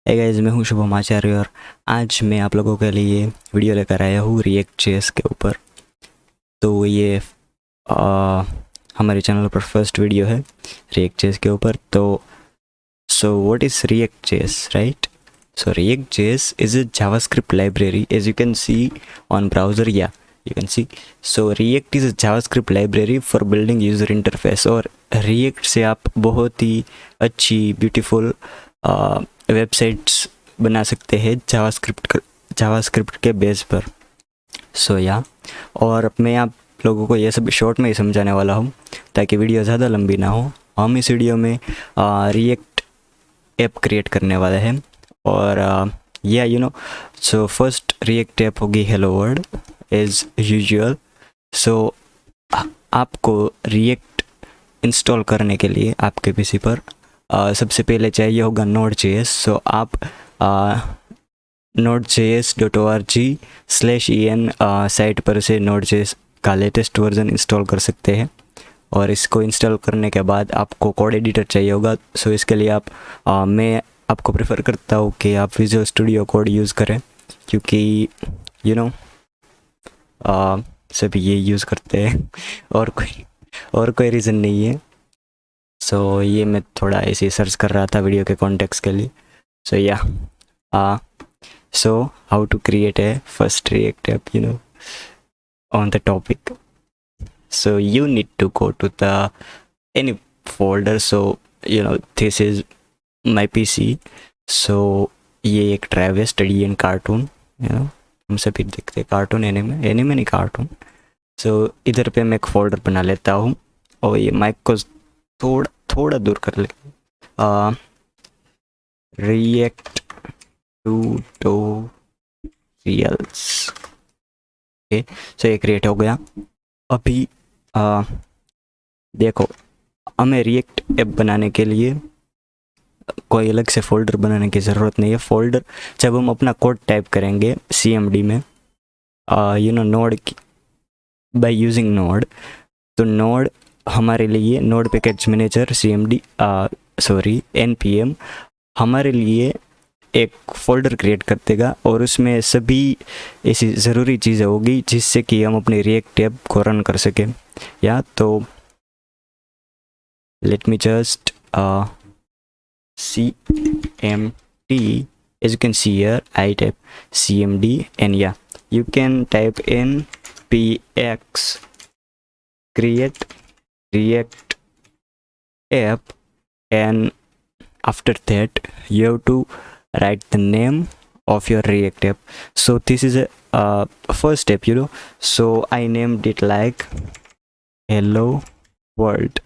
Hey guys, मैं हूं शुभम आचार्य और आज मैं आप लोगों के लिए वीडियो लेकर आया हूँ रिएक्ट जेएस के ऊपर। तो ये हमारे चैनल पर फर्स्ट वीडियो है रिएक्ट जेएस के ऊपर। तो so what is react JS, right? So react.js is a JavaScript library, as you can see on browser. Yeah, you can see. So React is a JavaScript library for building user interface. और React से आप बहुत ही अच्छी beautiful websites बना सकते हैं JavaScript के base पर। सो या और मैं आप लोगों को ये सब शॉर्ट में ही समझाने वाला हूँ ताकि वीडियो ज़्यादा लंबी ना हो। हम इस वीडियो में रिएक्ट ऐप क्रिएट करने वाले हैं और या you know so first React app होगी हेलो वर्ल्ड एज यूजुअल। सो आपको रिएक्ट इंस्टॉल करने के लिए आपके पीसी पर सबसे पहले चाहिए होगा Node.js। सो आप nodejs.org/en साइट पर से Node.js का लेटेस्ट वर्जन इंस्टॉल कर सकते हैं। और इसको इंस्टॉल करने के बाद आपको कोड एडिटर चाहिए होगा। सो इसके लिए आप मैं आपको प्रेफर करता हूँ कि आप विजुअल स्टूडियो कोड यूज़ करें, क्योंकि यू नो सभी ये यूज़ करते हैं और कोई रीज़न नहीं है। सो ये मैं थोड़ा ऐसे सर्च कर रहा था वीडियो के कॉन्टेक्स्ट के लिए। सो या so how to create a first React app, you know, on the topic. So you need to go to the any folder. So you know this is my PC. So ये एक drive है study and cartoon, you know हम सभी देखते हैं cartoon, anime नहीं cartoon. सो इधर पे मैं एक फोल्डर बना लेता हूँ और ये माइक को थोड़ा दूर कर ले। React tutorials, okay. सो ये क्रिएट हो गया। अभी देखो, हमें रिएक्ट ऐप बनाने के लिए कोई अलग से फ़ोल्डर बनाने की ज़रूरत नहीं है। फ़ोल्डर जब हम अपना कोड टाइप करेंगे CMD में, you know node by using node, तो नोड हमारे लिए node package manager CMD NPM हमारे लिए एक फ़ोल्डर क्रिएट कर देगा और उसमें सभी ऐसी ज़रूरी चीज़ें होगी जिससे कि हम अपने रिएक्ट ऐप को रन कर सकें। या तो let me just CMD, as you can see here I type CMD and yeah you can type in px create react app, and after that you have to write the name of your react app. So this is a first step, you know. So I named it like hello world,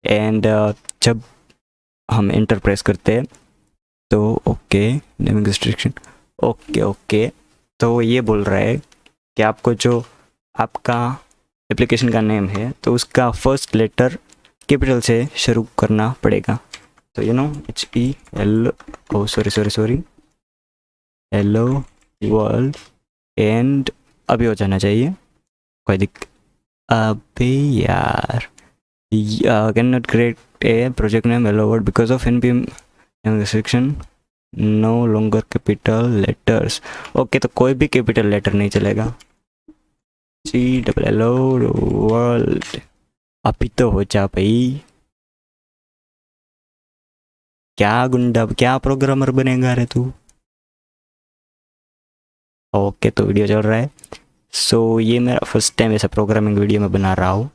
and जब हम enter press करते हैं तो okay naming restriction okay तो ये बोल रहा है कि आपको जो आपका एप्लीकेशन का नेम है तो उसका फर्स्ट लेटर कैपिटल से शुरू करना पड़ेगा। तो you know HEL sorry hello world, and अभी हो जाना चाहिए, कोई दिक्कत। अबे यार can not create a project name hello world because of NPM restriction, no longer capital letters. Okay, तो कोई भी कैपिटल लेटर नहीं चलेगा। हेलो वर्ल्ड अभी तो हो जा भाई, क्या गुंडा, क्या प्रोग्रामर बनेगा रे तू। ओके, तो वीडियो चल रहा है। सो ये मेरा फर्स्ट टाइम ऐसा प्रोग्रामिंग वीडियो में बना रहा हूँ।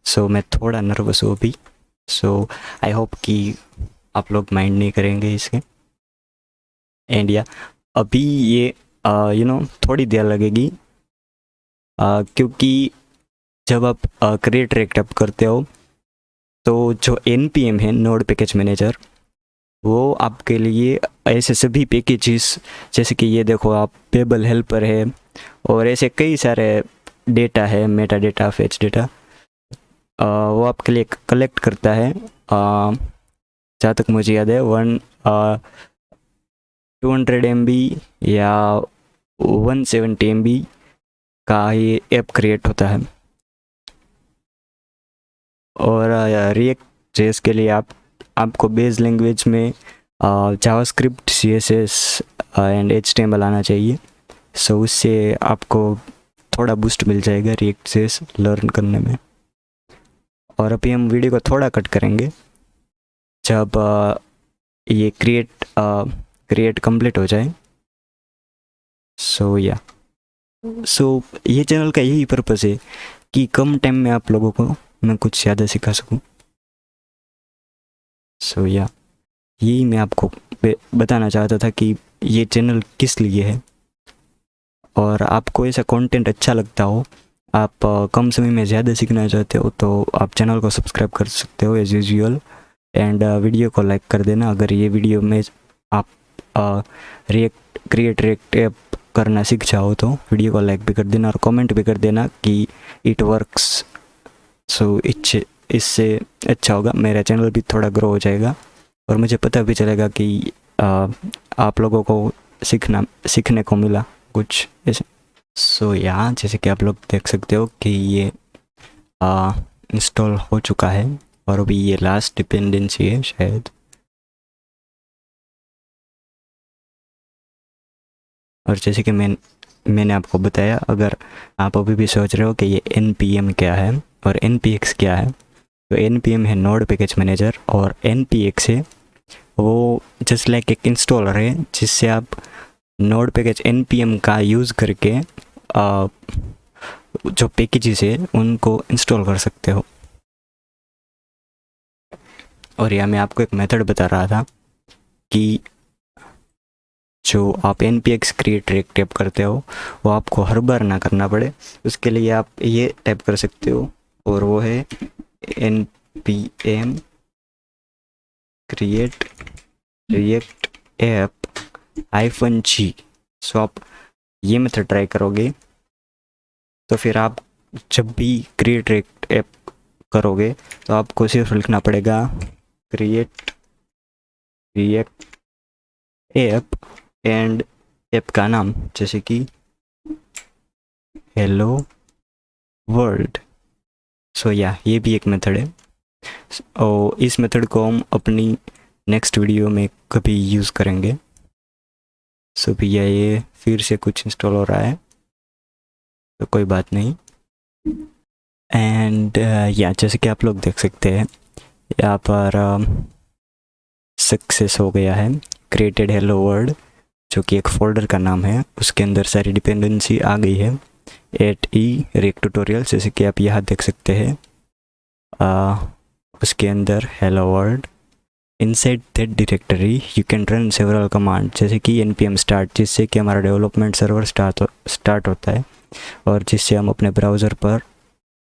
सो मैं थोड़ा नर्वस हूँ अभी। सो आई होप कि आप लोग माइंड नहीं करेंगे इसके। एंड या अभी ये यू नो थोड़ी देर लगेगी क्योंकि जब आप क्रिएट रिएक्ट ऐप करते हो तो जो NPM है नोड पैकेज मैनेजर, वो आपके लिए ऐसे सभी पैकेजेस जैसे कि ये देखो आप पेबल हेल्पर है और ऐसे कई सारे डेटा है, मेटा डेटा, फेच डेटा, वो आपके लिए कलेक्ट करता है। जहाँ तक मुझे याद है 200 MB या 170 MB का ये ऐप क्रिएट होता है। और रिएक्ट जेएस के लिए आपको बेस लैंग्वेज में जावास्क्रिप्ट, CSS एंड HTML आना चाहिए। सो उससे आपको थोड़ा बूस्ट मिल जाएगा react.js लर्न करने में। और अभी हम वीडियो को थोड़ा कट करेंगे जब ये क्रिएट कंप्लीट हो जाए। सो ये चैनल का यही पर्पस है कि कम टाइम में आप लोगों को मैं कुछ ज़्यादा सिखा सकूं। सो यही मैं आपको बताना चाहता था कि ये चैनल किस लिए है। और आपको ऐसा कंटेंट अच्छा लगता हो, आप कम समय में ज़्यादा सीखना चाहते हो, तो आप चैनल को सब्सक्राइब कर सकते हो एज यूजुअल। एंड वीडियो को लाइक कर देना। अगर ये वीडियो में आप रिएक्ट ऐप करना सीख जाओ तो वीडियो को लाइक भी कर देना और कमेंट भी कर देना कि इट वर्क्स। सो इससे अच्छा होगा, मेरा चैनल भी थोड़ा ग्रो हो जाएगा और मुझे पता भी चलेगा कि आप लोगों को सीखने को मिला कुछ ऐसे। सो जैसे कि आप लोग देख सकते हो कि ये इंस्टॉल हो चुका है और अभी ये लास्ट डिपेंडेंसी है शायद। और जैसे कि मैंने आपको बताया, अगर आप अभी भी सोच रहे हो कि ये npm क्या है और npx क्या है, तो npm है नोड पैकेज मैनेजर और npx है वो जस्ट लाइक एक इंस्टॉलर है जिससे आप नोड पैकेज npm का यूज़ करके जो पैकेजेस है उनको इंस्टॉल कर सकते हो। और यहाँ मैं आपको एक मेथड बता रहा था कि जो आप npx क्रिएट रिएक्ट ऐप करते हो वो आपको हर बार ना करना पड़े, उसके लिए आप ये टाइप कर सकते हो और वो है npm create react app -g। सो आप ये मेथड ट्राई करोगे तो फिर आप जब भी क्रिएट रिएक्ट ऐप करोगे तो आपको सिर्फ लिखना पड़ेगा create react app and app का नाम, जैसे कि हेलो वर्ल्ड। सो ये भी एक मेथड है और इस मेथड को हम अपनी नेक्स्ट वीडियो में कभी यूज़ करेंगे। सो भैया ये फिर से कुछ इंस्टॉल हो रहा है तो कोई बात नहीं। एंड जैसे कि आप लोग देख सकते हैं यहाँ पर सक्सेस हो गया है क्रिएटेड हेलो वर्ल्ड, जो कि एक फोल्डर का नाम है, उसके अंदर सारी डिपेंडेंसी आ गई है react ट्यूटोरियल, जैसे कि आप यहाँ देख सकते हैं। उसके अंदर hello world, inside that directory you can run several command, जैसे कि npm स्टार्ट, जिससे कि हमारा डेवलपमेंट सर्वर स्टार्ट होता है और जिससे हम अपने ब्राउज़र पर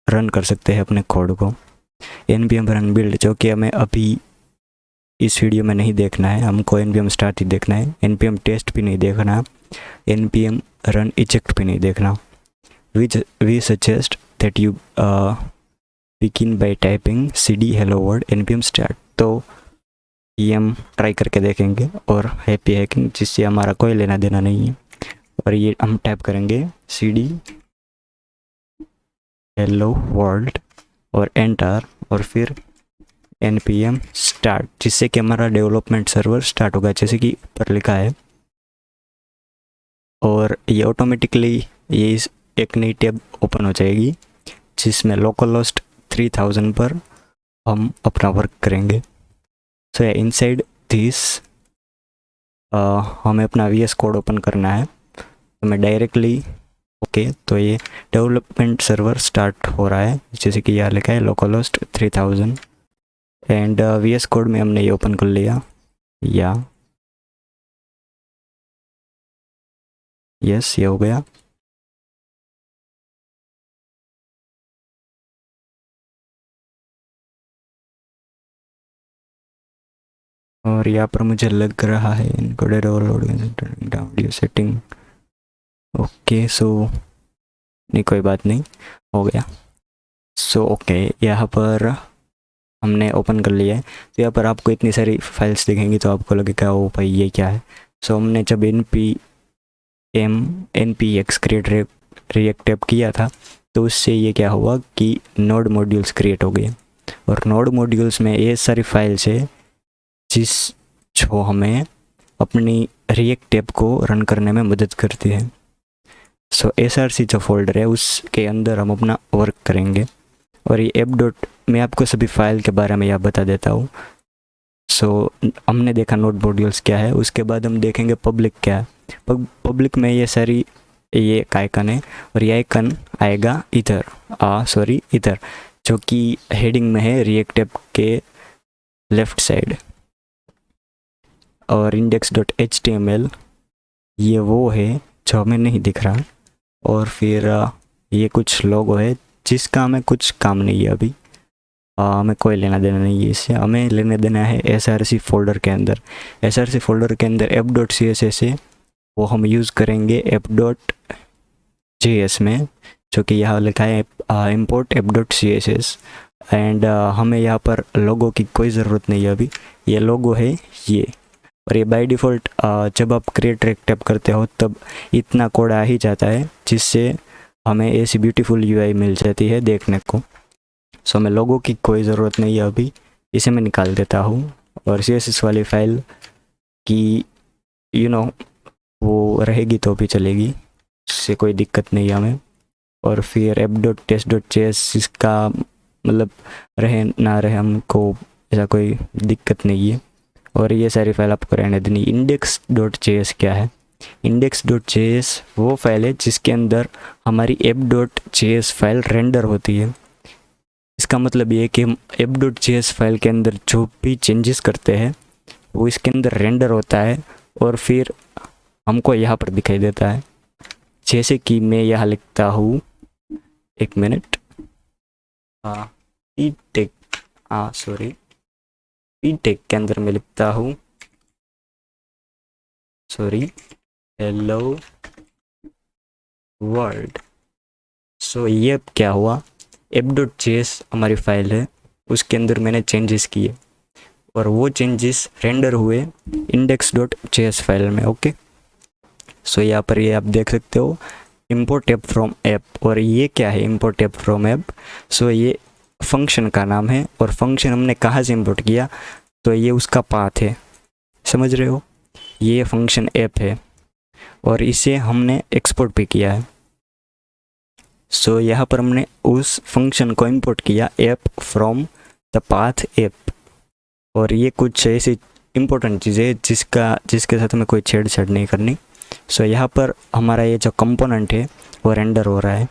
रन कर सकते हैं अपने कोड को। npm रन बिल्ड, जो कि हमें अभी इस वीडियो में नहीं देखना है, हमको npm स्टार्ट ही देखना है, npm टेस्ट भी नहीं देखना, npm रन इजेक्ट भी नहीं देखना। We suggest that you begin by typing cd hello world npm start. तो ये हम ट्राई करके देखेंगे और हैप्पी हैकिंग, जिससे हमारा कोई लेना देना नहीं है। और ये हम टाइप करेंगे cd hello world और एंटर और फिर npm स्टार्ट, जिससे कि हमारा डेवलपमेंट सर्वर स्टार्ट होगा, जैसे कि ऊपर लिखा है। और ये ऑटोमेटिकली ये एक नई टैब ओपन हो जाएगी जिसमें लोकलहोस्ट 3000 पर हम अपना वर्क करेंगे। सो इनसाइड दिस हमें अपना VS कोड ओपन करना है, तो मैं डायरेक्टली ओके, तो ये डेवलपमेंट सर्वर स्टार्ट हो रहा है, जैसे कि यहाँ लिखा है लोकलहोस्ट 3000 एंड VS कोड में हमने ये ओपन कर लिया। यस, ये हो गया। और यहाँ पर मुझे लग रहा है encoded overload audio setting. Okay, so नहीं, कोई बात नहीं, हो गया। सो ओके, यहाँ पर हमने ओपन कर लिया है। तो यहाँ पर आपको इतनी सारी फाइल्स दिखेंगी तो आपको लगेगा ओ भाई ये क्या है। सो हमने जब npx क्रिएट रिएक्ट ऐप किया था तो उससे ये क्या हुआ कि नोड मॉड्यूल्स क्रिएट हो गए। और नोड मॉड्यूल्स में ये सारी फाइल्स है जो हमें अपनी रिएक्ट ऐप को रन करने में मदद करती है। सो src जो फोल्डर है उसके अंदर हम अपना वर्क करेंगे। और ये ऐप डॉट, मैं आपको सभी फाइल के बारे में यह बता देता हूँ। सो हमने देखा नोड मॉड्यूल्स क्या है, उसके बाद हम देखेंगे पब्लिक क्या है। पब्लिक में ये सारी ये एक आइकन है और ये आइकन आएगा इधर, इधर, जो कि हेडिंग में है रिएक्ट ऐप के लेफ्ट साइड। और index.html ये वो है जो हमें नहीं दिख रहा। और फिर ये कुछ लोगो है जिसका हमें कुछ काम नहीं है अभी, हमें कोई लेना देना नहीं है इससे। हमें लेने देना है src फोल्डर के अंदर। src फोल्डर के अंदर app.css है, वो हम यूज़ करेंगे app.js में, जो कि यहाँ लिखा है import app.css। एंड हमें यहाँ पर लोगो की कोई ज़रूरत नहीं है अभी, ये लोगो है ये। और ये बाय डिफ़ॉल्ट जब आप क्रिएट रिएक्ट ऐप करते हो तब इतना कोड आ ही जाता है, जिससे हमें ऐसी ब्यूटीफुल यूआई मिल जाती है देखने को। सो हमें लोगों की कोई ज़रूरत नहीं है अभी, इसे मैं निकाल देता हूँ। और CSS वाली फाइल की वो रहेगी तो भी चलेगी, इससे कोई दिक्कत नहीं है हमें। और फिर app.test.js इसका मतलब रहे ना रहे हमको ऐसा कोई दिक्कत नहीं है। और ये सारी फाइल आपको रहने देनी। index.js क्या है? index.js वो फाइल है जिसके अंदर हमारी app.js फाइल रेंडर होती है। इसका मतलब ये है कि हम app.js फाइल के अंदर जो भी चेंजेस करते हैं वो इसके अंदर रेंडर होता है और फिर हमको यहाँ पर दिखाई देता है। जैसे कि मैं यहाँ लिखता हूँ, एक मिनट, ptech के अंदर मैं लिखता हूँ हेलो वर्ल्ड। सो ये क्या हुआ, app.js हमारी फाइल है, उसके अंदर मैंने चेंजेस किए और वो चेंजेस रेंडर हुए index.js फाइल में। ओके, सो यहाँ पर ये आप देख सकते हो import app from app। और ये क्या है import app from app? सो ये फंक्शन का नाम है और फंक्शन हमने कहाँ से इंपोर्ट किया, तो ये उसका पाथ है, समझ रहे हो? ये फंक्शन ऐप है और इसे हमने एक्सपोर्ट भी किया है। सो यहाँ पर हमने उस फंक्शन को इंपोर्ट किया app from the path app. और ये कुछ ऐसी इम्पोर्टेंट चीज़ है जिसके साथ हमें कोई छेड़छाड़ नहीं करनी। सो यहाँ पर हमारा ये जो कंपोनेंट है वो रेंडर हो रहा है।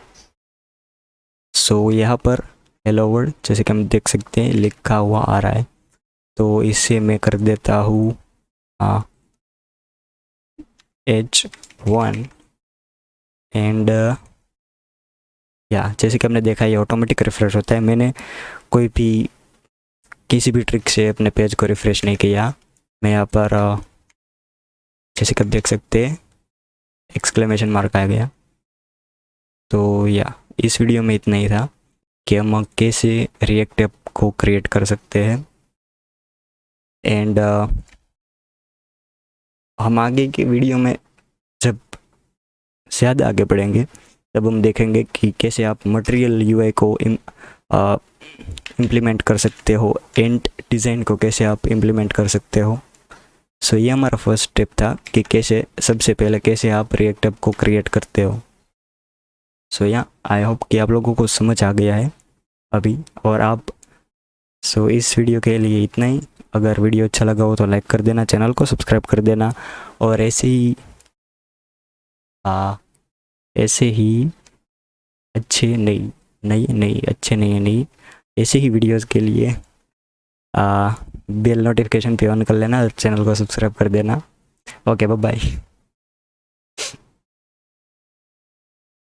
सो यहाँ पर हेलो वर्ल्ड जैसे कि हम देख सकते हैं लिखा हुआ आ रहा है, तो इसे मैं कर देता हूँ H1 एंड जैसे कि हमने देखा ये ऑटोमेटिक रिफ्रेश होता है। मैंने कोई भी किसी भी ट्रिक से अपने पेज को रिफ्रेश नहीं किया। मैं यहाँ पर जैसे कि आप देख सकते हैं एक्सक्लेमेशन मार्क आ गया। तो इस वीडियो में इतना ही था कि हम कैसे रिएक्ट ऐप को क्रिएट कर सकते हैं। एंड हम आगे की वीडियो में जब ज़्यादा आगे बढ़ेंगे तब हम देखेंगे कि कैसे आप मटेरियल यूआई को इम्प्लीमेंट कर सकते हो, एंड डिज़ाइन को कैसे आप इम्प्लीमेंट कर सकते हो। सो ये हमारा फर्स्ट स्टेप था कि सबसे पहले कैसे आप रिएक्ट ऐप को क्रिएट करते हो। सो आई होप कि आप लोगों को समझ आ गया है अभी। और आप इस वीडियो के लिए इतना ही। अगर वीडियो अच्छा लगा हो तो लाइक कर देना, चैनल को सब्सक्राइब कर देना और ऐसे ही अच्छे ऐसे ही वीडियोस के लिए बेल नोटिफिकेशन पे ऑन कर लेना और चैनल को सब्सक्राइब कर देना। Okay, bye bye.